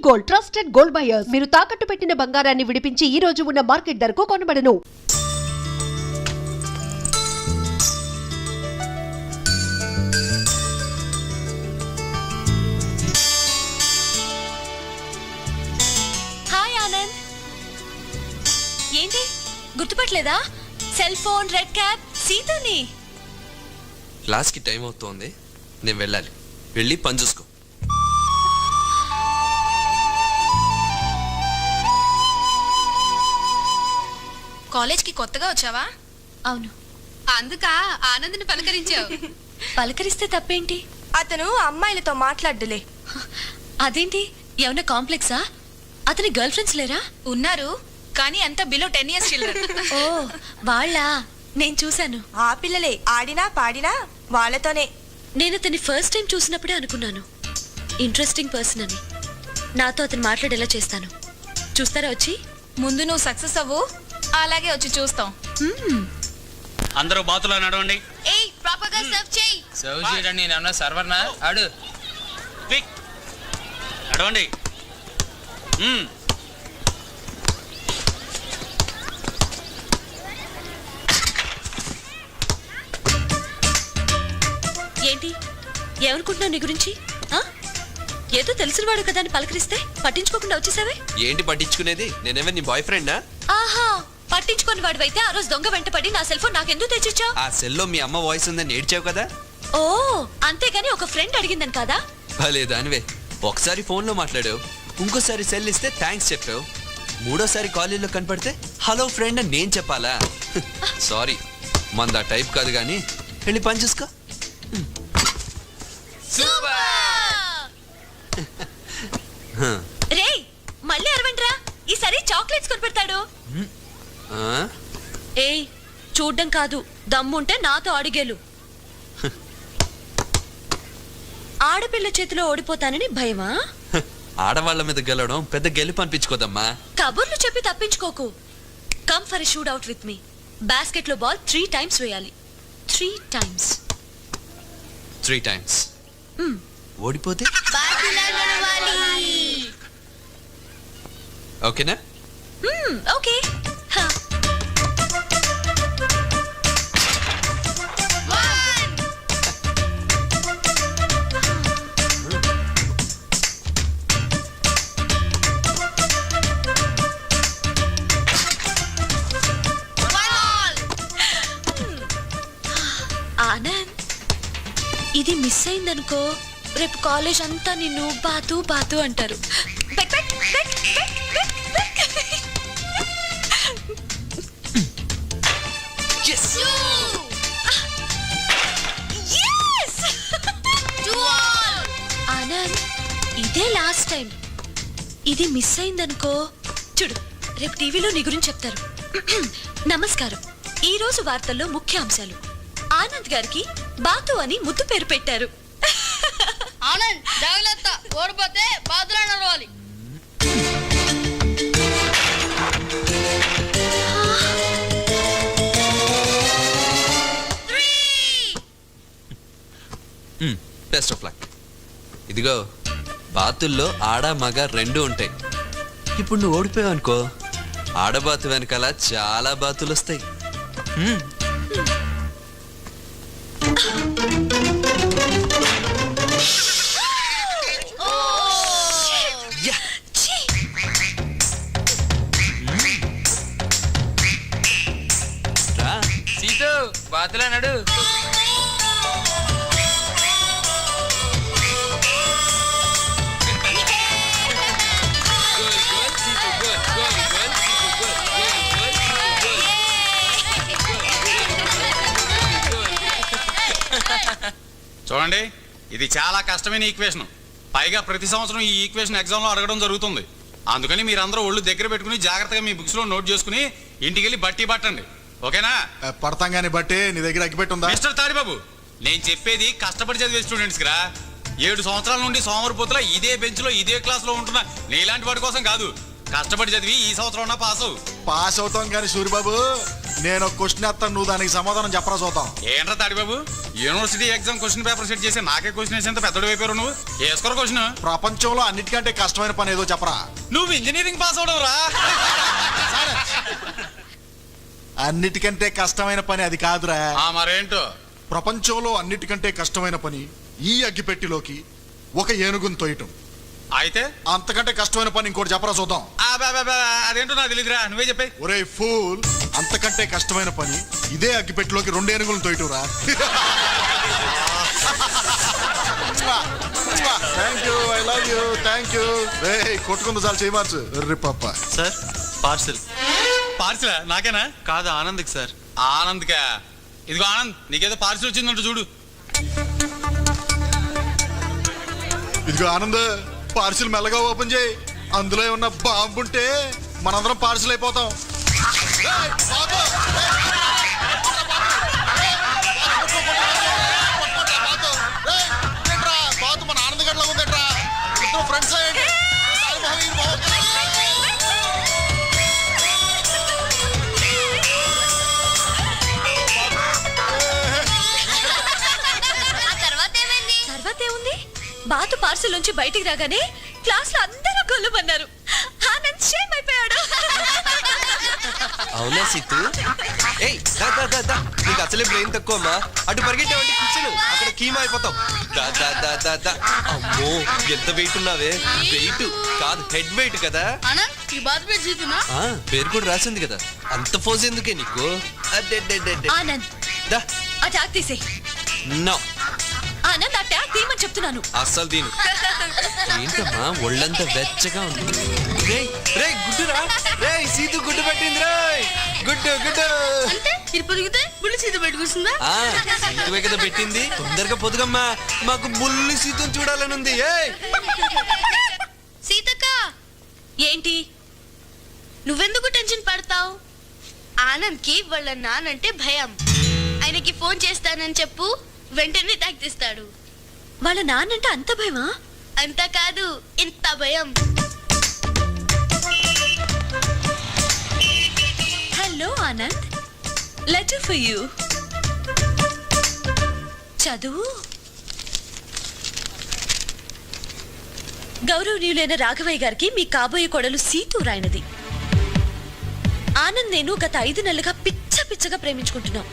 Gold, trusted gold buyers. మీరు తాకట్టు పెట్టిన బంగారాన్ని విడిపించి ఈ రోజు ఉన్న మార్కెట్ ధరకు కొనబడను. హాయ్ ఆనంద్, ఏంటి గుర్తుపట్టలేదా? సెల్ ఫోన్, రెడ్ క్యాప్, సీతని. క్లాస్కి టైం అవుతోంది, నేను వెళ్ళాలి. వెళ్ళి పని చూసుకో. కాలేజ్కి కొత్తగా వచ్చావా? అవును. అందుకా ఆనంద్ని పలకరించావు? పలకరిస్తే తప్పేంటి? అతను అమ్మాయిలతో మాట్లాడ్డులే. అదేంటి, ఏమన్నా కాంప్లెక్సా? అతని గర్ల్ ఫ్రెండ్స్ లేరా? ఉన్నారు, కానీ అంత బిలో 10 years చిల్డ్రన్. ఓ వాళ్ళ, నేను చూశాను. ఆ పిల్లలే ఆడినా పాడినా వాళ్ళతోనే. నేను అతన్ని ఫస్ట్ టైం చూసినప్పుడే అనుకున్నాను ఇంట్రెస్టింగ్ పర్సన్ అని. నాతో అతను మాట్లాడేలా చేస్తాను. చూస్తారా వచ్చి? ముందు నువ్వు సక్సెస్ అవ్వు, అలాగే వచ్చి చూస్తాం. అందరూ బాతులో నడవండి. ఏయ్, ప్రాపర్ గా సర్వ్ చేయి. సర్వ్ చేయడానికి నేను ఏమన్నా సర్వర్నా? ఆడు క్విక్ నడవండి. ఏంటి ఏమనుకుంటున్నావు నీ గురించి? ఏదో తెలిసినవాడు కదా అని పలకరిస్తే పట్టించుకోకుండా వచ్చేసావే. ఏంటి పట్టించుకునేది? నేనేమే నీ బాయ్ ఫ్రెండా? ఆహా, పట్టించుకొని వాడివైతే ఆ రోజు దొంగ వెంటపడి నా సెల్ ఫోన్ నాకెందుకు తెచ్చిచ్చావు? ఆ సెల్లో మీ అమ్మ వాయిస్ ఉందని ఏడ్చావు కదా. ఓ, అంతేగాని ఒక ఫ్రెండ్ అడిగిందని కాదా? భలేదు అనివే. ఒకసారి ఫోన్లో మాట్లాడావు, ఇంకోసారి సెల్ ఇస్తే థ్యాంక్స్ చెప్పావు, మూడోసారి కాలేజీలో కనపడితే హలో ఫ్రెండ్ అని నేను చెప్పాలా? సారీ, మందా టైప్ కాదు, కానీ వెళ్ళి పని చూసుకో. రే, మళ్ళీ అరవండ్రా, ఈసారి చాక్లెట్స్ కొనిపెడతాడు. ఏయ్, చూడ్డం కాదు, దమ్ముంటే నాతో అడిగేలు. ఆడపిల్ల చేతిలో ఓడిపోతానని భయమా? ఆడవాళ్ళ మీద గెలవడం పెద్ద గెలుపు అనిపించుకోదమ్మా. కబుర్లు చెప్పి తప్పించుకోకు. Come for a shoot out with me. Basket లో బాల్ 3 times వేయాలి. 3 times. 3 times. ఓడిపోతే ఓకేనా? ఓకే. ఆనంద్, ఇది మిస్ అయిందనుకో, రేపు కాలేజ్ అంతా నిన్ను బాతు బాతు అంటారు. ఆనంద్, ఇదే లాస్ట్ టైం. ఇది మిస్ అయిందనుకో, చూడు రేపు టీవీలో నీ గురించి చెప్తారు. నమస్కారం, ఈ రోజు వార్తల్లో ముఖ్య అంశాలు. ఆనంద్ గారికి బాతు అని ముద్దు పేరు పెట్టారు. ఆనంద్, జాగ్రత్త, ఓడిపోతే బాతులా నడవాలి. Best of luck. ఇదిగో, బాతుల్లో ఆడ మగ 2 ఉంటాయి. ఇప్పుడు నువ్వు ఓడిపోయావు అనుకో, ఆడబాతు వెనకాల చాలా బాతులు వస్తాయి. సీతు బాతులో నడు. చూడండి, ఇది చాలా కష్టమైన ఈక్వేషన్. పైగా ప్రతి సంవత్సరం ఈ ఈక్వేషన్ ఎగ్జామ్లో అడగడం జరుగుతుంది. అందుకని మీరందరూ ఒళ్ళు దగ్గర పెట్టుకుని జాగ్రత్తగా మీ బుక్స్లో నోట్ చేసుకుని ఇంటికి వెళ్ళి బట్టి పట్టండి. ఓకేనా? పడతాం గాని బట్టి నీ దగ్గర అగ్గిపెట్టుందా? మిస్టర్ తాడిబాబు, నేను చెప్పేది కష్టపడి చదివే స్టూడెంట్స్ రా. 7 సంవత్సరాల నుండి సోమవారపోతులా ఇదే బెంచ్లో ఇదే క్లాస్లో ఉంటున్నా నీలాంటి వాడి కోసం కాదు. కష్టపడి చదివి ఈ సంవత్సరం ఉన్నా పాసు. పాస్ అవుతాం కానీ సూరిబాబు, నేను ఒక క్వశ్చన్ వేస్తాను, నువ్వు దానికి సమాధానం చెప్పరా చూద్దాం. ఏంట్రా Tadibabu, university exam question paper set చేసి నాకే క్వశ్చన్ వేసేంత పెద్దడు అయిపోయారు నువ్వు. వేసుకోరు క్వశ్చన్. ప్రపంచంలో అన్నిటికంటే కష్టమైన పని ఏదో చెప్పరా. నువ్వు ఇంజనీరింగ్ పాస్ అవడం రా. అన్నిటికంటే కష్టమైన పని అది కాదురా. మరేంటో? ప్రపంచంలో అన్నిటికంటే కష్టమైన పని ఈ అగ్గిపెట్టిలోకి ఒక ఏనుగును తోయటం. అయితే అంతకంటే కష్టమైన పని ఇంకోటి చెప్పరా చూద్దాం. అదేంటో నాకు తెలియదురా, నువ్వే చెప్పే. ఒరే ఫూల్, అంతకంటే కష్టమైన పని ఇదే అగ్గిపెట్టిలోకి 2 ఏనుగులను తోయటంరా. Thank you, I love you, thank you. రే కొట్టుకుంది చాలు, చేయమర్చు. రే పాప. Sir parcel. పార్సిలా నాకేనా? కాదు ఆనంద్కి సార్. ఆనంద్కా? ఇదిగో ఆనంద్, నీకేదో పార్సిల్ వచ్చిందంట చూడు. ఇదిగో ఆనంద్, పార్సిల్ మెల్లగా ఓపెన్ చేయి. అందులో ఉన్న బాంబు ఉంటే మనందరం పార్సిల్ అయిపోతాం. రేయ్, బాబు! రేయ్, ఏంట్రా, బాతు మన ఆనంద్ గడ్లో ఉందేట్రా? ఇద్దరు ఫ్రెండ్స్ అయ్యండి. తర్వాత ఏముంది? బాతు పార్సల్ నుంచి బయటికి రాగానే క్లాస్ లో అందరూ గొల్లుమన్నారు. ఆనంద్ షేమ్ అయిపోయాడు. అవునా సీతు? ఏయ్ దా దా దా దా, నీకు అసలే బ్రెయిన్ తక్కువ అమ్మా. అటు పరిగెట్టావంటే కూర్చోను, అక్కడ కీమా అయిపోతావు. దా దా దా దా దా. అమ్మో ఎంత వెయిట్ ఉన్నావే. వెయిట్ కాదు, హెడ్ వెయిట్ కదా. ఆ, పేరు కూడా రాసింది కదా, అంత ఫోజ్ ఎందుకే నీకు? అదే ఆనంద్ దా ఆ ట్యాగ్ తీసే. నో ఆనంద్ ఆ ట్యాగ్ తీయమని చెప్తున్నాను. అస్సలు దీని ఏంటమ్మా ఒళ్ళంతా వెచ్చగా ఉంది. రే రే గుడ్డురా, రే సీతు గుడ్డు పెట్టింది. రే గుడ్డు గుడ్డు. ఆ, సీతువే కదా పెట్టింది. తొందరగా పొదుగమ్మా, మాకు బుల్లి సీతుని చూడాలని ఉంది. సీతక్క ఏంటి? నువ్వెందుకు టెన్షన్ పడతావు? ఆనంద్కి వాళ్ళ నానంటే భయం. ఆయనకి ఫోన్ చేస్తానని చెప్పు, వెంటనే ట్యాగ్ తీస్తాడు. వాళ్ళ నాన్నంటే అంత భయమా? అంత కాదు, ఇంత భయం. Hello Anand, letter for you. చదువు. గౌరవనీయులైన రాఘవయ్య గారికి మీ కాబోయే కొడలు సీతు రాయనది. ఆనంద్ నేను గత 5 నెలలుగా పిచ్చగా ప్రేమించుకుంటున్నాం.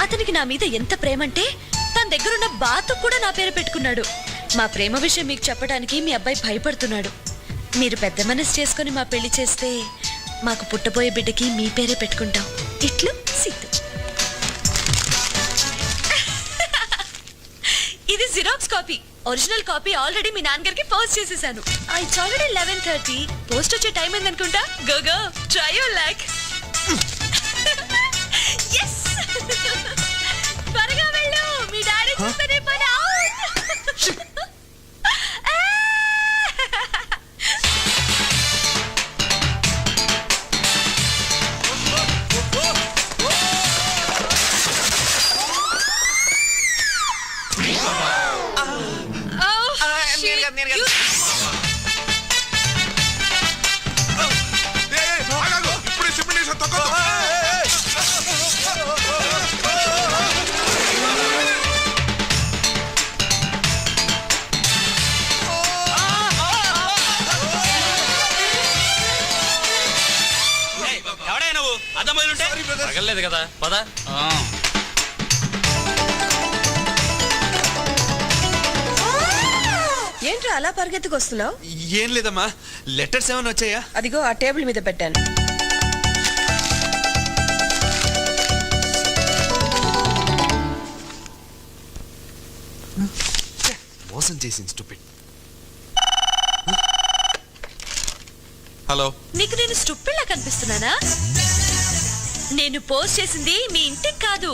అతనికి నా మీద ఎంత ప్రేమంటే తన దగ్గరున్న బాతు కూడా నా పేరు పెట్టుకున్నాడు. మా ప్రేమ విషయం మీకు చెప్పడానికి మీ అబ్బాయి భయపడుతున్నాడు. మీరు పెద్ద మనసు చేసుకుని మా పెళ్లి చేస్తే మాకు పుట్టబోయే బిడ్డకి మీ పేరే పెట్టుకుంటాం. ఇట్లు సీతు. ఇది xerox copy. Original copy already మీ నాన్నగారికి పోస్ట్ చేసేసాను. It's already 11:30. పోస్ట్ వచ్చే టైం ఏందనుకుంటా. Go go try your luck. yes త్వరగా వెళ్ళు, మీ డాడీ చూస్తేనే పని అవుట్. తగలేదు కదా, పద. ఏంట్రా అలా పరిగెత్తుకొస్తున్నావు? ఏం లేదమ్మా, లెటర్స్ ఏమైనా వచ్చాయా? అదిగో ఆ టేబుల్ మీద పెట్టాను. మోసం చేసింది స్టూపిడ్. హలో, నీకు నేను స్టూపిడ్లా కనిపిస్తున్నానా? నేను పోస్ట్ చేసింది మీ ఇంటికి కాదు,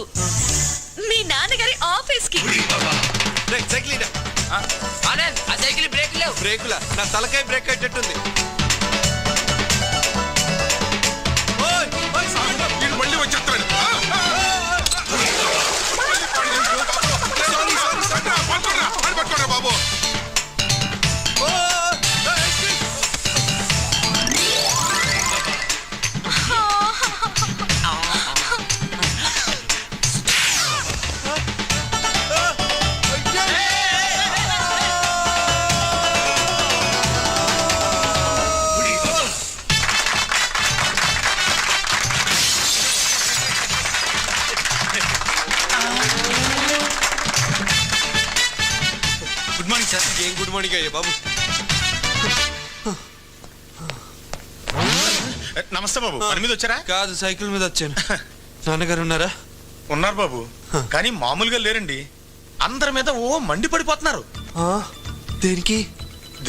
మీ నాన్నగారి ఆఫీస్ కి. ఆనంద్, ఆ సైకిల్ బ్రేక్ లేవు. బ్రేకులా? నా తలకాయ బ్రేక్ అయ్యేటట్టుంది. మళ్ళీ వచ్చేస్తాడు. బాబు ఏం గుడ్ మార్నింగ్ అయ్యా బాబు. నమస్తే బాబు, పని మీద వచ్చారా? కాదు, సైకిల్ మీద వచ్చాను. నాన్నగారు ఉన్నారా? ఉన్నారు బాబు, కానీ మామూలుగా లేరండి. అందరి మీద ఓ మండి పడిపోతున్నారు. దేనికి?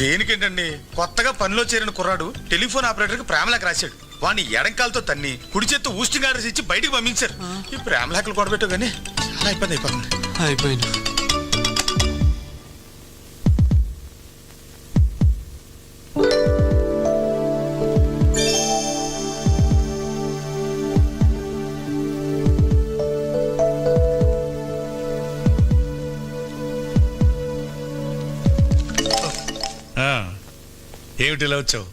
దేనికేంటండి, కొత్తగా పనిలో చేరిన కుర్రాడు టెలిఫోన్ ఆపరేటర్ కి ప్రేమలేఖ రాశాడు. వాడిని ఎడంకాలతో తన్ని కుడి చేత్తో ఊస్టింగ్ ఆర్డర్స్ ఇచ్చి బయటికి పంపించారు. ఈ ప్రేమలేఖలు కొడబెట్టు కానీ చాలా ఇబ్బంది అయిపోతుంది. అయిపోయింది. ఏమిటి ఇలా వచ్చావు?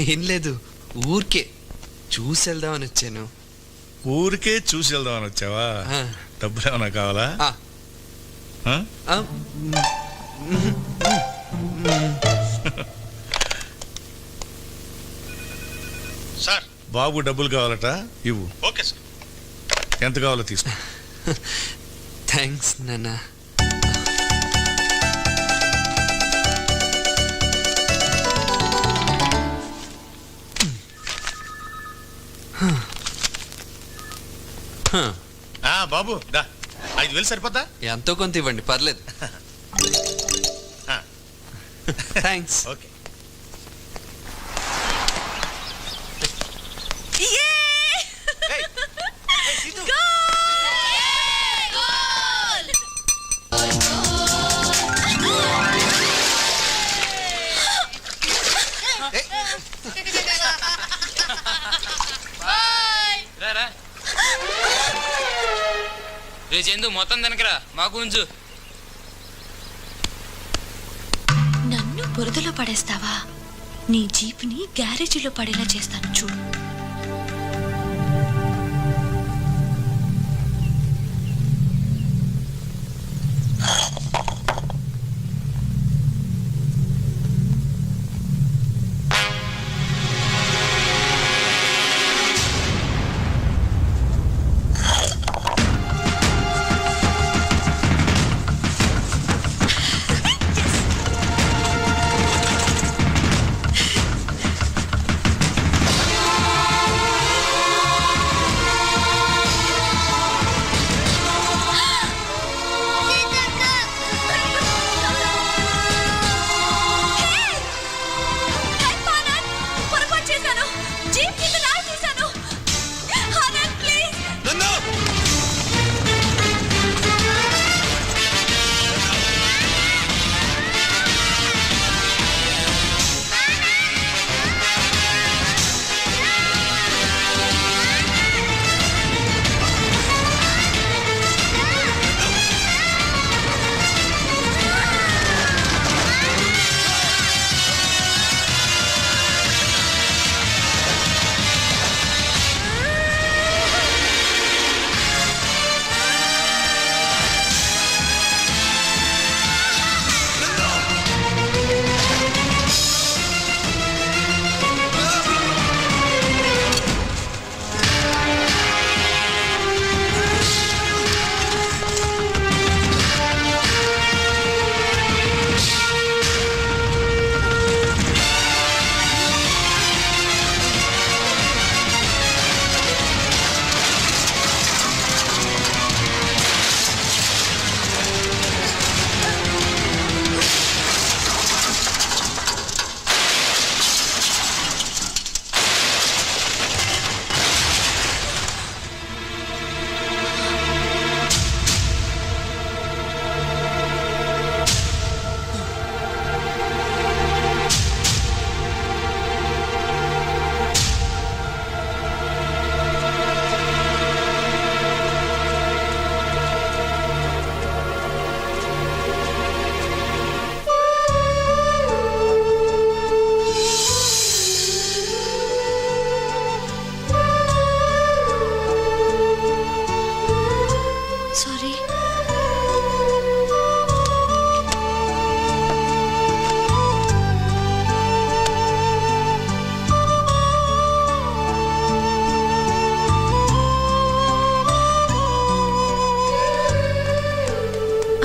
ఏం లేదు, ఊరికే చూసి వెళ్దామని వచ్చాను. ఊరికే చూసి వెళ్దామని వచ్చావా? ఆ. డబ్బులు ఏమన్నా కావాలా? ఆ. ఆ? ఆ, సార్, బాబు డబ్బులు కావాలట, ఇవ్వు. ఓకే సార్, ఎంత కావాలో తీసుకో. థ్యాంక్స్ నాన్న. బాబు దా, 5,000 సరిపోద్దా? ఎంతో కొంత ఇవ్వండి, పర్లేదు. థ్యాంక్స్. ఓకే. రా రే చందు, మొత్తం వెనకరా, మాకు ఉంచు. నన్ను బురదలో పడేస్తావా? నీ జీప్ని గ్యారేజీలో పడేలా చేస్తాను చూడు.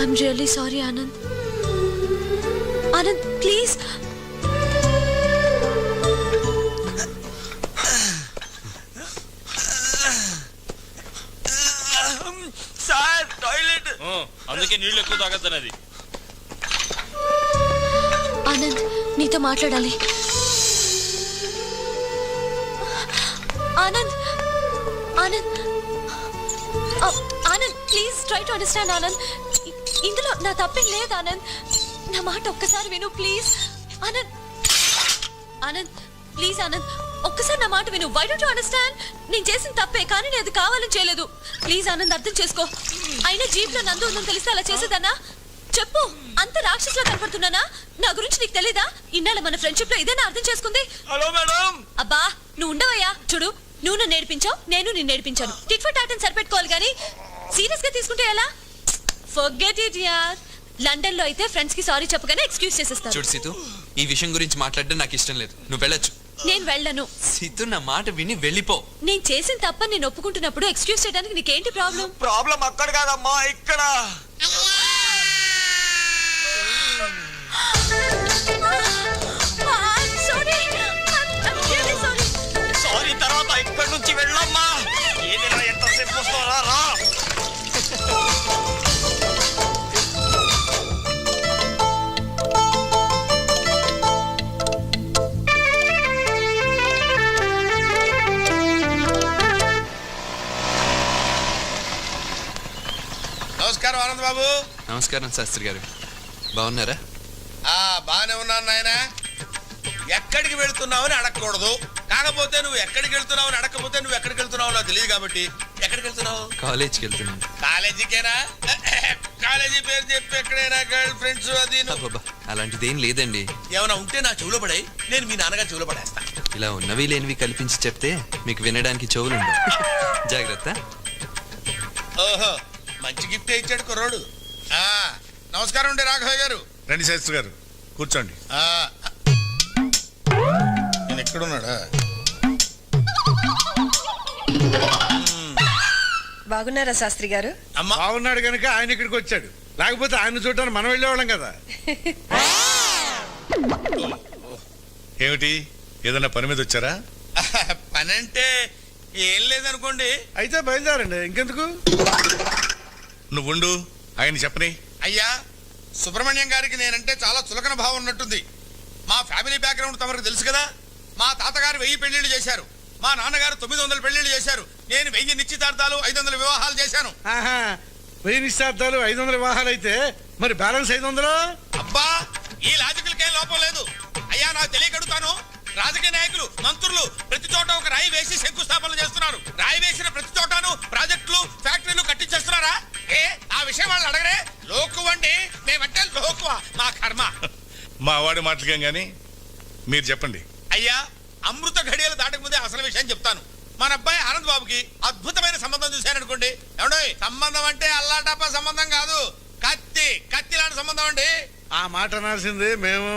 I'm really sorry, Anand. Please. Sir toilet. అందుకే నీళ్ళు ఎక్కువ తాగద్దనది. ఆనంద్, నీతో మాట్లాడాలి. Anand, Anand, Anand, please try to understand Anand. ఇందులో నా తప్పేం లేదు ఆనంద్. నా మాట ఒక్కసారి విను ప్లీజ్. ఆనంద్, ఆనంద్, ప్లీజ్ ఆనంద్, ఒక్కసారి నా మాట విను. Why don't you understand? నేను చేసిన తప్పే, కానీ నేను అది కావాలని చేయలేదు. ప్లీజ్ ఆనంద్, అర్థం చేసుకో. అయినా జీప్ లో నందు ఉందని తెలిస్తే అలా చేసేదన్నా? చెప్పు, అంత రాక్షసులా కనపడుతున్నానా? నా గురించి నీకు తెలీదా? ఇన్నాళ్ళ మన ఫ్రెండ్షిప్ లో ఇదేనా అర్థం చేసుకుంది? Hello madam. అబ్బా, నువ్వు ఉండవయ్యా. చూడు, నువ్వు నన్ను నేర్పించావు, నేను నిన్ను నేర్పించాను. టిట్ ఫర్ టాట్ అని సరిపెట్టుకోవాలి కానీ సీరియస్ గా తీసుకుంటే ఎలా? ఫర్గెట్ ఇట్ యార్. లండన్ లో అయితే ఫ్రెండ్స్ కి సారీ చెప్పగానే ఎక్స్క్యూజ్ చేసేస్తారు. చూడు సీతు, ఈ విషయం గురించి మాట్లాడడం నాకు ఇష్టం లేదు. నువ్వు వెళ్ళొచ్చు. నేను వెళ్ళను. సీతు, నా మాట విని వెళ్ళిపో. నేను చేసిన తప్పని నేను ఒప్పుకుంటున్నప్పుడు ఎక్స్క్యూజ్ చేయడానికి నీకేంటి ప్రాబ్లం? ప్రాబ్లం అక్కడ కాదమ్మా, ఇక్కడ. సారీ తర్వాత ఇక్కడి నుంచి వెళ్ళమ్మా. ఏదైనా ఎంతసేపు వస్తారా రా. నమస్కారం ఆనంద్ బాబు. నమస్కారం శాస్త్రి గారు, బాగున్నారా? బాగానే ఉన్నాను నాయన. ఎక్కడికి వెళ్తున్నావని అడగకూడదు, కాకపోతే నువ్వు ఎక్కడికి వెళ్తున్నావని అడగకపోతే నువ్వు ఎక్కడికి వెళ్తున్నావు నాకు తెలియదు కాబట్టి. ఎక్కడికి వెళ్తున్నావు? కాలేజ్కి వెళ్తున్నాను. కాలేజీకేనా? కాలేజీ పేరు చెప్పి ఎక్కడైనా గర్ల్ ఫ్రెండ్స్ అది అబ్బబ్బా, అలాంటిదేం లేదండి. ఏమైనా ఉంటే నా చెవులో పడాయి, నేను మీ నాన్నగారు చెవులో పడేస్తా. ఇలా ఉన్నవి లేనివి కల్పించి చెప్తే మీకు వినడానికి చెవులుండవు. జాగ్రత్త. ఓహో, మంచి గిఫ్ట్ ఇచ్చాడు కుర్రోడు. నమస్కారం అండి రాఘవయ్య గారు. రండి శాస్త్రి గారు, కూర్చోండి. నేను ఎక్కడున్నాడా? బాగున్నారా శాస్త్రి గారు? అమ్మా బాగున్నాడు కనుక ఆయన ఇక్కడికి వచ్చాడు, లేకపోతే ఆయన చూడటానికి మనం వెళ్ళేవాళ్ళం కదా. ఏమిటి, ఏదైనా పని మీద వచ్చారా? పని అంటే ఏం లేదనుకోండి. అయితే బయలుదేరండి, ఇంకెందుకు. నువ్వుండు, ఆయన చెప్పని. అయ్యా, సుబ్రహ్మణ్యం గారికి నేనంటే చాలా చులకన భావం ఉన్నట్టుంది. మా ఫ్యామిలీ బ్యాక్గ్రౌండ్ తమకు తెలుసు కదా. మా తాతగారు 1000 పెళ్లిళ్ళు చేశారు, మా నాన్నగారు 900 పెళ్లిళ్ళు చేశారు. నేను 1000 నిశ్చితార్థాలు 500 వివాహాలు చేశాను. 1000 నిశ్చార్థాలు 500 వివాహాలు అయితే మరి బ్యాలెన్స్ 500? అబ్బా, ఈ లాజికల్కేం లోపం లేదు. అయ్యా, నాకు తెలియకడుగుతాను. రాజకీయ నాయకులు, మంత్రులు ప్రతి చోట ఒక రాయి వేసి శంకుస్థాపనలు చేస్తున్నారు. రాయి వేసిన ప్రతి చోటను ప్రాజెక్టులు, ఫ్యాక్టరీలు కట్టించేస్తున్నారా? ఆ విషయం వాళ్ళు అడగరే. లోకువ అండి, మేమంటే లోకువ, మా కర్మ. మా వాడి మాటలకేం గాని మీరు చెప్పండి. అయ్యా, అమృత ఘడియలు దాటక ముందే అసలు విషయం చెప్తాను. మన అబ్బాయి ఆనంద్ బాబుకి అద్భుతమైన సంబంధం చూశాననుకోండి. ఏమండో, సంబంధం అంటే అల్లాటప్ప సంబంధం కాదు, కత్తి లాంటి సంబంధం అండి. ఆ మాట అనాల్సిందే మేము.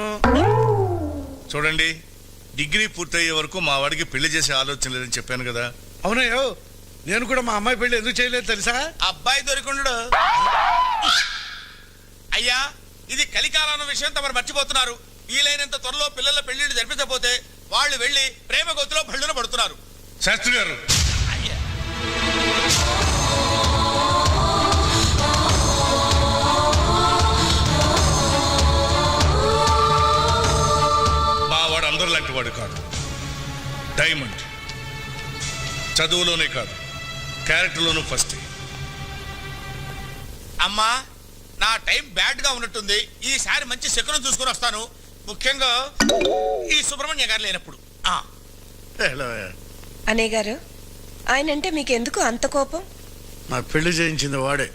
చూడండి, డిగ్రీ పూర్తయ్యే వరకు మా వాడికి పెళ్లి చేసే ఆలోచన లేదని చెప్పాను కదా. అవునయ్యో, నేను కూడా మా అమ్మాయి పెళ్లి ఎందుకు చేయలేదు తెలుసా? అబ్బాయి దొరికిండు. అయ్యా, ఇది కలికాలం విషయం తమరు మర్చిపోతున్నారు. వీలైనంత త్వరలో పిల్లల పెళ్లిళ్ళు జరిపించకపోతే వాళ్ళు వెళ్లి ప్రేమ గొత్తులో బళ్ళున పడుతున్నారు. శాస్త్రి గారు, మా వాడు అందరు లాంటి వాడు కాదు. డైమండ్. చదువులోనే కాదు, క్యారెక్టర్లోనూ ఫస్ట్. అమ్మా, నా టైం బ్యాడ్ గా ఉన్నట్టుంది. ఈసారి మంచి శకునం చూసుకుని వస్తాను, ముఖ్యంగా ఈ సుబ్రహ్మణ్య గారు లేనప్పుడు. అన్నయ్య గారు, ఆయనంటే మీకెందుకు అంత కోపం? నా పెళ్లి చేయించింది వాడే.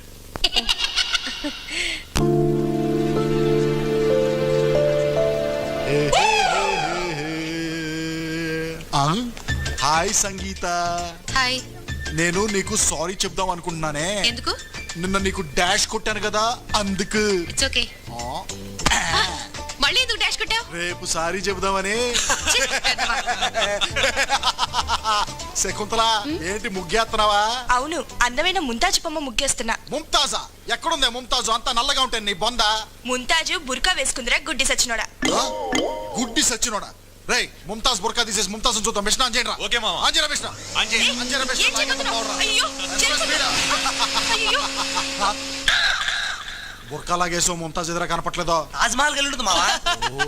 హాయ్ సంగీత. హాయ్. నేను నీకు సారీ చెప్దాం అనుకుంటున్నానే. ఎందుకు? నిన్న నీకు డాష్ కొట్టాను కదా, అందుకు. It's okay. మళ్ళీ ఎందుకు డాష్ కొట్టావు? రేపు సారీ చెప్దామని. శకుంతల ఏంటి ముగ్గేస్తున్నావా? అవును, అందమైన ముంతాజు బొమ్మ ముగ్గేస్తున్నా. ముంతాజా? ఎక్కడుందే ముంతాజు? అంతా నల్లగా ఉంటాయి నీ బొంద. ముంతాజు బుర్కా వేసుకుందిరా గుడ్డి సచ్చినోడా. ఆ? గుడ్డి సచ్చినోడా? రేయ్ ముంతాజ్ బుర్కా తీసేసి ముంతాజ్ చూద్దాం. మిషన్ ఆన్ చేయండి రా. ఓకే మామ. ఆన్ చేయరా మిషన్. ఆన్ చేయి. ఆన్ చేయరా మిషన్. ఏం చేయబోతున్నావ్? అయ్యో, చేతులు. అయ్యో. బుర్కా లాగేసో ముంతాజ్ ఎదురా కనపట్లేదో. తాజ్మహల్ గెలుంటుంది మావా. ఓ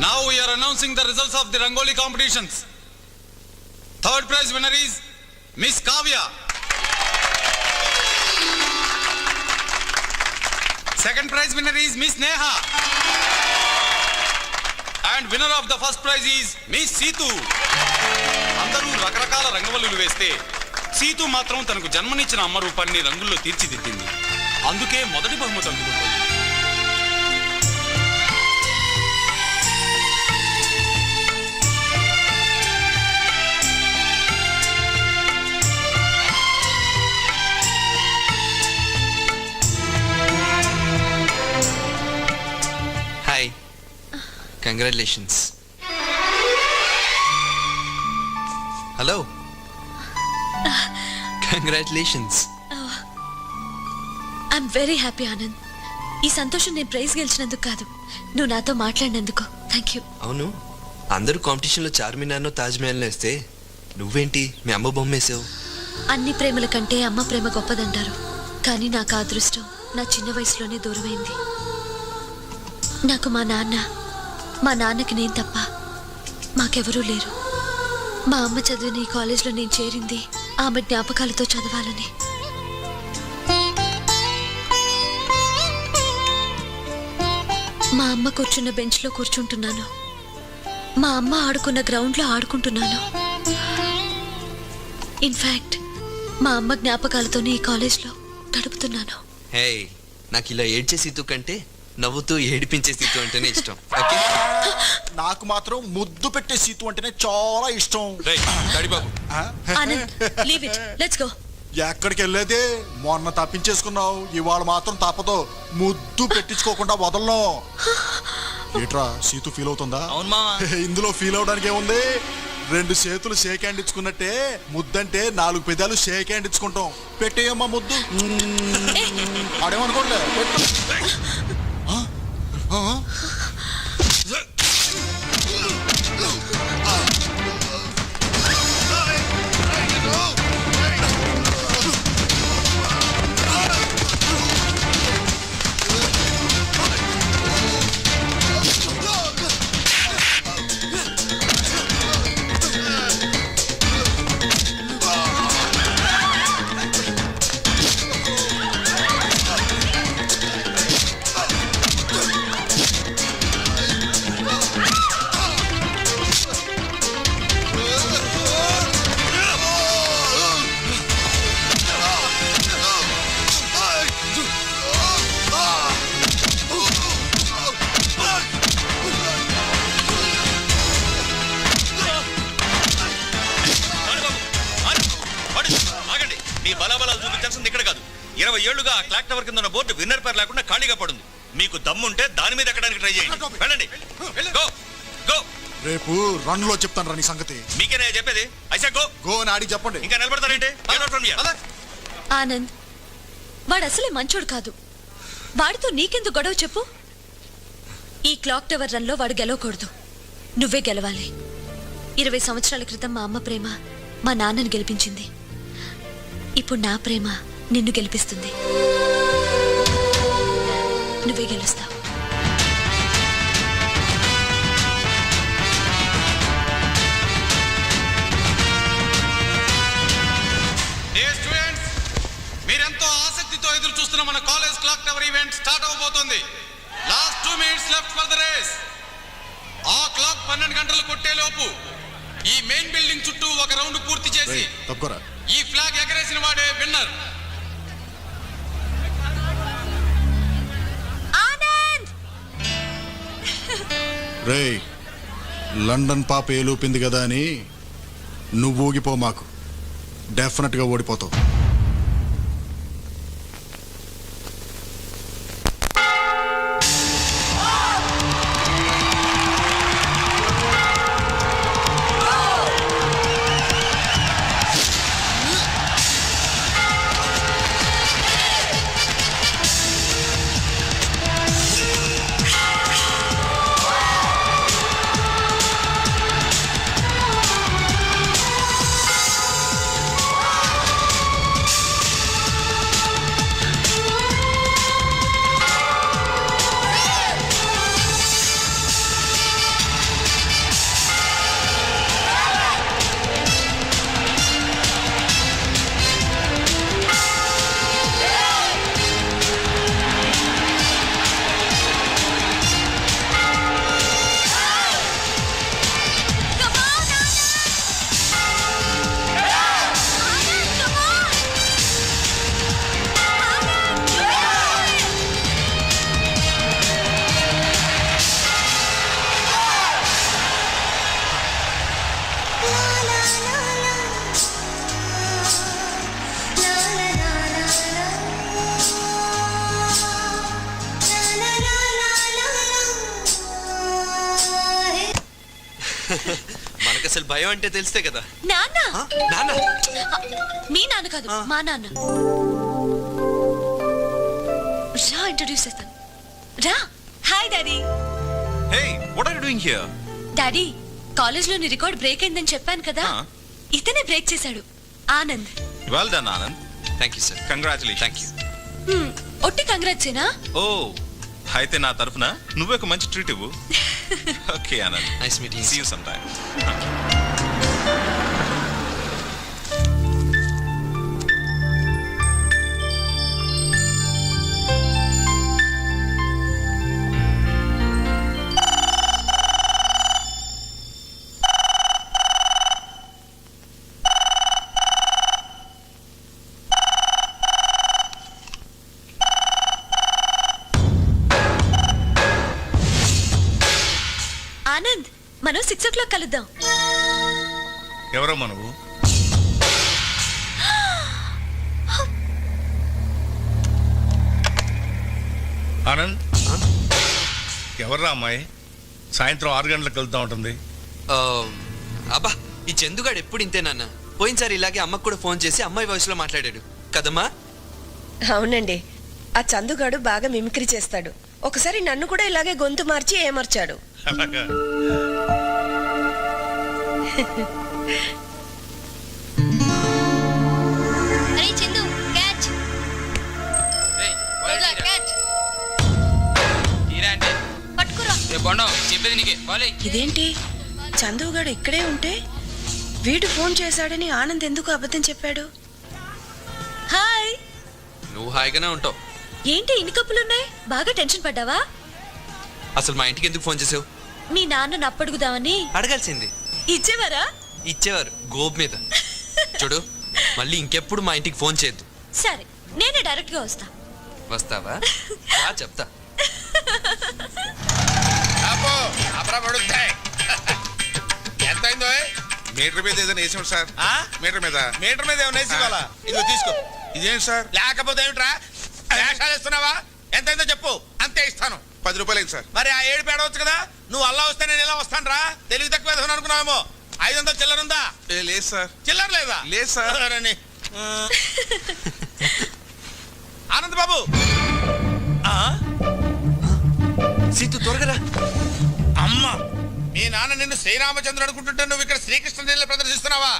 Now we are announcing the results of the Rangoli competitions. Third prize winner is Miss Kavya. Second prize winner is Miss Neha. And winner of the first prize is Miss Seetu. అందరూ రకరకాల రంగవల్లులు వేస్తే సీతు మాత్రం తనకు జన్మనిచ్చిన అమ్మ రూపాన్ని రంగుల్లో తీర్చిదిద్దింది. అందుకే మొదటి బహుమతి అందుకుంటుంది. Hi, congratulations. Hello, congratulations. I'm very happy Anand. ఈ సంతోషం నేను ప్రైజ్ గెలిచినందుకు కాదు, నువ్వు నాతో మాట్లాడినందుకు. Thank you. అవును, అందరూ కాంపిటీషన్లో చార్మినార్ను తాజ్మహల్ను వేస్తే నువ్వేంటి మీ అమ్మ బొమ్మ వేసావు? అన్ని ప్రేమల కంటే అమ్మ ప్రేమ గొప్పదంటారు, కానీ నాకు ఆ అదృష్టం నా చిన్న వయసులోనే దూరమైంది. నాకు మా నాన్నకి నేను తప్ప మాకెవరూ లేరు. మా అమ్మ చదివిన ఈ కాలేజ్లో నేను చేరింది ఆమె జ్ఞాపకాలతో చదవాలని. మా అమ్మ కూర్చున్న బెంచ్లో కూర్చుంటున్నాను, మా అమ్మ ఆడుకున్న గ్రౌండ్లో ఆడుకుంటున్నాను. ఇన్ఫ్యాక్ట్ మా అమ్మ జ్ఞాపకాలతోనే ఈ కాలేజ్లో గడుపుతున్నాను. హే, నాకు ఇలా ఏడ్చే సీతు కంటే నవ్వుతూ ఏడిపించే సీతు అంటేనే ఇష్టం. ఓకే, నాకు మాత్రం ముద్దు పెట్టే సీతు అంటేనే చాలా ఇష్టం. బాబు ఆ? Anand, leave it, let's go. ఎక్కడికి వెళ్ళేది? మొన్న తప్పించేసుకున్నావు, ఇవాళ మాత్రం తప్పదు. ముద్దు పెట్టించుకోకుండా వదలను. ఏట్రా సీతు ఫీల్ అవుతుందా? అవును మావా. ఇందులో ఫీల్ అవడానికి ఏముంది? 2 చేతులు షేక్ హ్యాండ్ ఇచ్చుకున్నట్టే ముద్దంటే 4 పెదాలు షేక్ హ్యాండ్ ఇచ్చుకుంటాం. పెట్టేయమ్మా ముద్దు. ఆడేమనుకోండి. మీ బలాబలాలు చూపించాల్సింది ఇక్కడ కాదు. 20 ఏళ్లుగా ఆ క్లాక్ టవర్ కింద ఉన్న బోర్డు విన్నర్ పేరు లేకుండా ఖాళీగా పడుంది. మీకు దమ్ముంటే దాని మీద ఎక్కడానికి ట్రై చేయండి. వెళ్ళండి, గో గో. రేపు రన్ లో చెప్తాను రా నీ సంగతి. మీకేనా చెప్పేది? ఐసా గో గో అని ఆడి చెప్పండి. ఇంకా నిలబడతారేంటి? ఆనంద్, వాడు అసలే మంచోడు కాదు. వాడితో నీకెందుకు గొడవ చెప్పు? ఈ క్లాక్ టవర్ రన్లో వాడు గెలవకూడదు, నువ్వే గెలవాలి. 20 సంవత్సరాల క్రితం మా అమ్మ ప్రేమ మా నాన్నని గెలిపించింది. ఇప్పుడు నా ప్రేమ నిన్ను గెలిపిస్తుంది. నువ్వే గెలుస్తావు. మీరెంతో ఆసక్తితో ఎదురు చూస్తున్న మన college clock tower event start అవబోతోంది. Last 2 minutes left for the race. ఆ క్లాక్ 12 గంటలు కొట్టేలోపు ఈ మెయిన్ బిల్డింగ్ చుట్టూ ఒక రౌండ్ పూర్తి చేసి ఈ ఫ్లాగ్ ఎగరేసిన వాడే విన్నర్. ఆనంద్! రేయ్, లండన్ పాప ఏలూపింది కదా అని నువ్వు ఊగిపో మాకు. డెఫినెట్గా ఓడిపోతావు. మనకు అసలు భయం అంటే తెలిస్తే కదా. నాన్న నాన్న మీ నాన్న కాదు, మా నాన్న. రా ఇంట్రొడ్యూస్ చేస్తాను. రా. Hi daddy. Hey, what are you doing here? Daddy, college లోని రికార్డ్ బ్రేక్ అయిందని చెప్పాను కదా, ఇతనే బ్రేక్ చేశాడు. Anand. Well done Anand. Thank you sir. Congratulations. Thank you. ఒట్టి కంగ్రాట్సేనా? ఓ, అయితే నా తరఫున నువ్వే ఒక మంచి ట్రీట్ ఇవ్వు. Okay Anand. Nice meeting. See you some time. Anand, మనం 6 o'clock కలుద్దాం. ఎవరమ్మా నువ్వు? ఆనంద్, ఎవర్రా అమ్మాయి? సాయంత్రం 6 గంటలకు వెళ్తా ఉంటుంది. అబ్బా, ఈ చందుగాడు ఎప్పుడు ఇంతే నాన్న. పోయినసారి ఇలాగే అమ్మకు కూడా ఫోన్ చేసి అమ్మాయి వాయిస్ లో మాట్లాడాడు కదమ్మా. అవునండి, ఆ చందుగాడు బాగా మిమిక్రీ చేస్తాడు. ఒకసారి నన్ను కూడా ఇలాగే గొంతు మార్చి ఏమర్చాడు. అలాగా? అరే చందు, క్యాచ్. క్యాచ్. తీరా అంటే పట్టుకురా. బొండం చెప్పేది నీకే. బాలే. ఇదేంటి, చందుగాడు ఇక్కడే ఉంటే వీడు ఫోన్ చేశాడని ఆనంద్ ఎందుకు అబద్ధం చెప్పాడు? హాయ్. నువ్వు హాయిగానే ఉంటావు. ఏంటి ఇన్ని కప్పులున్నాయి? బాగా టెన్షన్ పడ్డావా? అసలు మా ఇంటికి ఎందుకు ఫోన్ చేసావు? మీ నాన్న అప్పడుగుదామని. అడగాల్సింది. ఇచ్చేవారా? ఇచ్చేవారు గోబ్ మీద. చూడు, మళ్ళీ ఇంకెప్పుడు మా ఇంటికి ఫోన్ చేయొద్దు. సరే, నేనే డైరెక్ట్ గా వస్తా. వస్తావా? చెప్తా. ఎంత అయిందో? మీటర్ మీద ఏదైనా వేసాడు సార్. మీటర్ మీద మీటర్ మీద ఏమైనా వేసి ఇవ్వాలా? ఇదిగో తీసుకో. ఇదేంటి సార్? లేకపోతే ఏమిట్రా, వేషాలు ఇస్తున్నావా? ఎంత అయిందో చెప్పు, అంతే ఇస్తాను. 10 రూపాయలు అయింది సార్. మరి ఆ 7 పేడవచ్చు కదా. నువ్వు అల్లా వస్తే నేను ఎలా వస్తాను రా? తెలివి తక్కువ వేద్దామని అనుకున్నావేమో. 500 చిల్లర ఉందా? లేదు సార్. చిల్లర లేదా? లేదు సార్. ఆనంద్ బాబు, సీతు త్వరగా. అమ్మ, మీ నాన్న నిన్ను శ్రీరామచంద్రుడు అనుకుంటుంటే నువ్వు ఇక్కడ శ్రీకృష్ణ లీల ప్రదర్శిస్తున్నావా?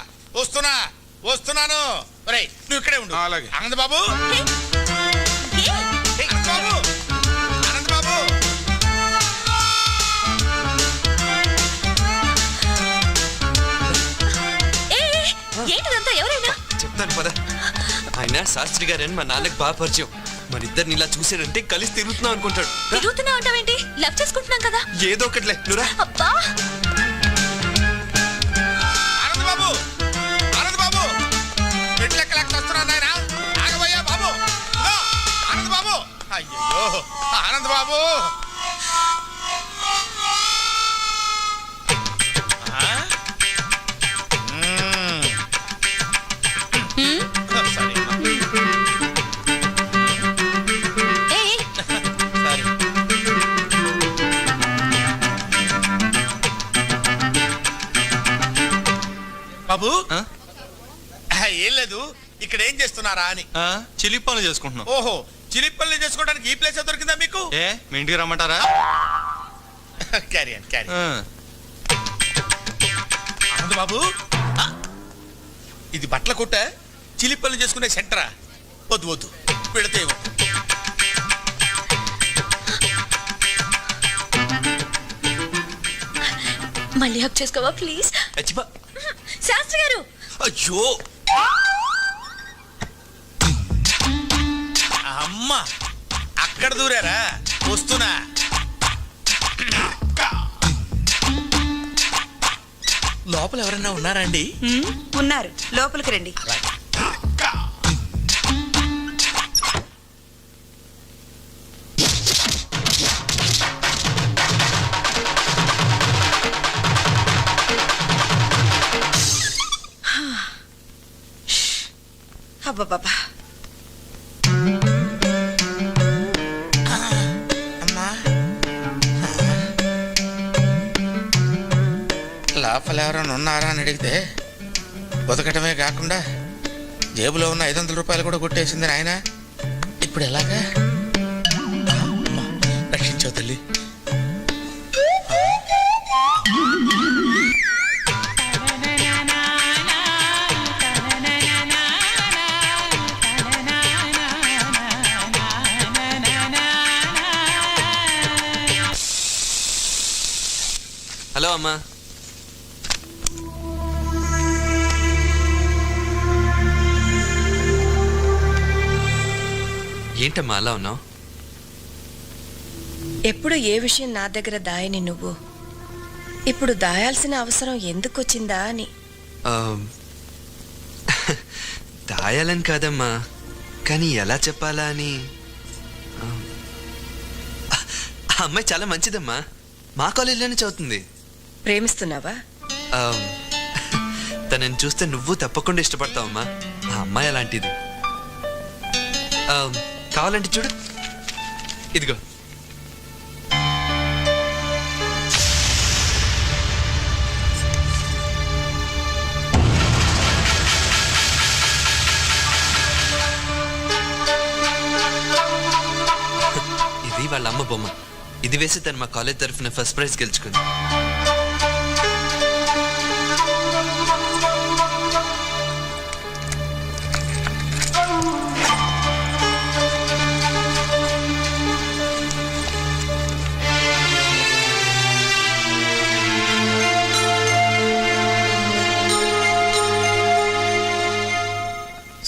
వస్తున్నాను. ఒరేయ్, నువ్వు ఇక్కడే ఉండు. అలాగే. ఆనంద్ బాబు, ఆనంద్ బాబు. ఏంటిదంతా? ఎవరైనా చెప్తాను పద. ఆయన శాస్త్రి గారని మా నాన్నకి బాగా పరిచయం. మరిద్దరిని ఇలా చూసాడంటే కలిసి తిరుగుతున్నాం అనుకుంటాడు. తిరుగుతున్నావు అంటావేంటి? లవ్ చేసుకుంటున్నాం కదా. ఏదో ఒకటిలే, నువ్వురా. అబ్బా, ఆనంద్ బాబు, మెట్లెక్కలేక వస్తున్నాను నాయన. ఆగబోయా బాబు. ఆనంద్ బాబు, అయ్యో ఆనంద్ బాబు. బాబు ఏం లేదు, ఇక్కడ ఏం చేస్తున్నారా అని. చిలిపి పనులు చేసుకుంటున్నాం. ఓహో, చిలిపల్లి చేసుకోవడానికి ఈ ప్లేస్ దొరికిందా మీకు? మీ ఇంటికి రమ్మంటారా? క్యారీ అండి, క్యారీ. అవును బాబు, ఇది బట్టల కొట్ట, చిలిపల్లి చేసుకునే సెంటరా? వద్దు వద్దు, పెడితే మళ్ళీ హక్ చేసుకోవా ప్లీజ్? అచ్చిపా. శాస్త్రి గారు, అయ్యో అమ్మా, అక్కడ దూరారా? వస్తున్నా. లోపల ఎవరన్నా ఉన్నారా అండి? ఉన్నారు, లోపలికి రండి. అబ్బబ్బబ్బా, అమ్మా, లోపల ఎవరైనా ఉన్నారా అని అడిగితే బతకటమే కాకుండా జేబులో ఉన్న 500 రూపాయలు కూడా కొట్టేసింది ఆయన. ఇప్పుడు ఎలాగా? అమ్మా, రక్షించావు తల్లి. హలో అమ్మా. ఏంటమ్మా అలా ఉన్నావు? ఎప్పుడు ఏ విషయం నా దగ్గర దాయని నువ్వు ఇప్పుడు దాయాల్సిన అవసరం ఎందుకు వచ్చిందా అని. దాయాలని కాదమ్మా, కానీ ఎలా చెప్పాలా అని. ఆ అమ్మాయి చాలా మంచిదమ్మా, మా కాలేజీలోనే చదువుతుంది. ప్రేమిస్తున్నావా? తనని చూస్తే నువ్వు తప్పకుండా ఇష్టపడతావమ్మా. ఆ అమ్మాయి అలాంటిది. కావాలంటే చూడు, ఇదిగో. ఇది వాళ్ళ అమ్మ బొమ్మ. ఇది వేసి తను మా కాలేజ్ తరఫున ఫస్ట్ ప్రైజ్ గెలుచుకుంది.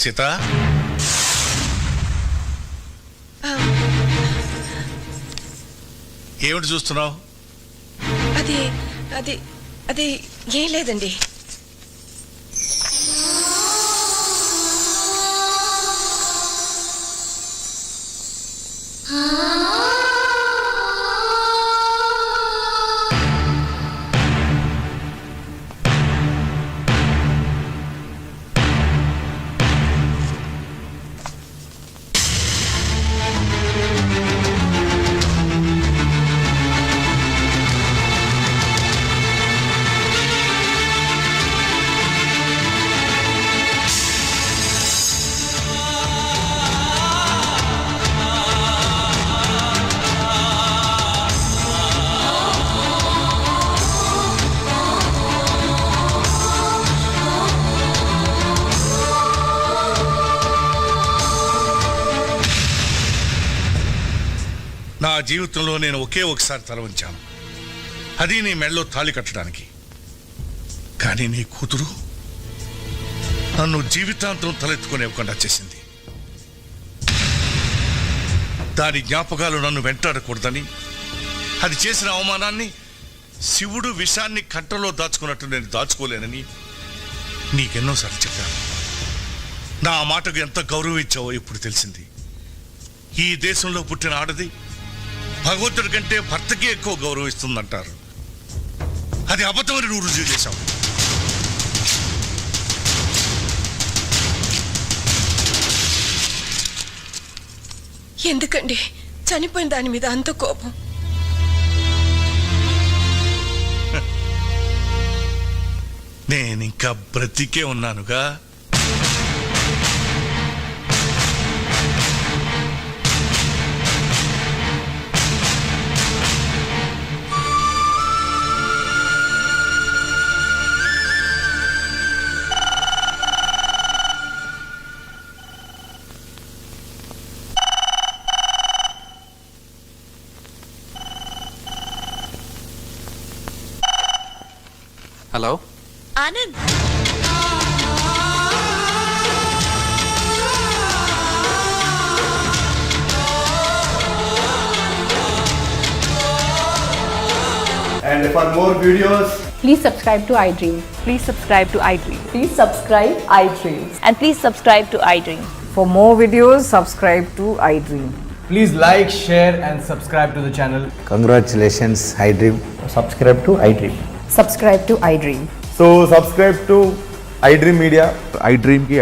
సీత, ఏమిటి చూస్తున్నావు? అది అది అది ఏం లేదండి. నా జీవితంలో నేను ఒకే ఒకసారి తల వంచాను, అది నీ మెడలో తాళి కట్టడానికి. కానీ నీ కూతురు నన్ను జీవితాంతం తలెత్తుకునేవ్వకుండా చేసింది. దాని జ్ఞాపకాలు నన్ను వెంటాడకూడదని, అది చేసిన అవమానాన్ని శివుడు విషాన్ని కంటలో దాచుకున్నట్టు నేను దాచుకోలేనని నీకెన్నోసార్లు చెప్పాను. నా మాటకు ఎంత గౌరవం ఇచ్చావో ఇప్పుడు తెలిసింది. ఈ దేశంలో పుట్టిన ఆడది భగవంతుడి కంటే భర్తకే ఎక్కువ గౌరవం ఇస్తుందంటారు. అది అబద్ధమని నువ్వు రుజువు చేశావు. ఎందుకండి చనిపోయిన దాని మీద అంత కోపం? నేనింకా బ్రతికే ఉన్నానుగా. Hello Anand, And for more videos, please subscribe to iDream. Please subscribe to iDream. Please subscribe iDream. And please subscribe to iDream. For more videos, subscribe to iDream. please like, share, and subscribe to the channel. Congratulations, iDream. Subscribe to iDream. Subscribe to iDream. So, subscribe to iDream Media. iDream ki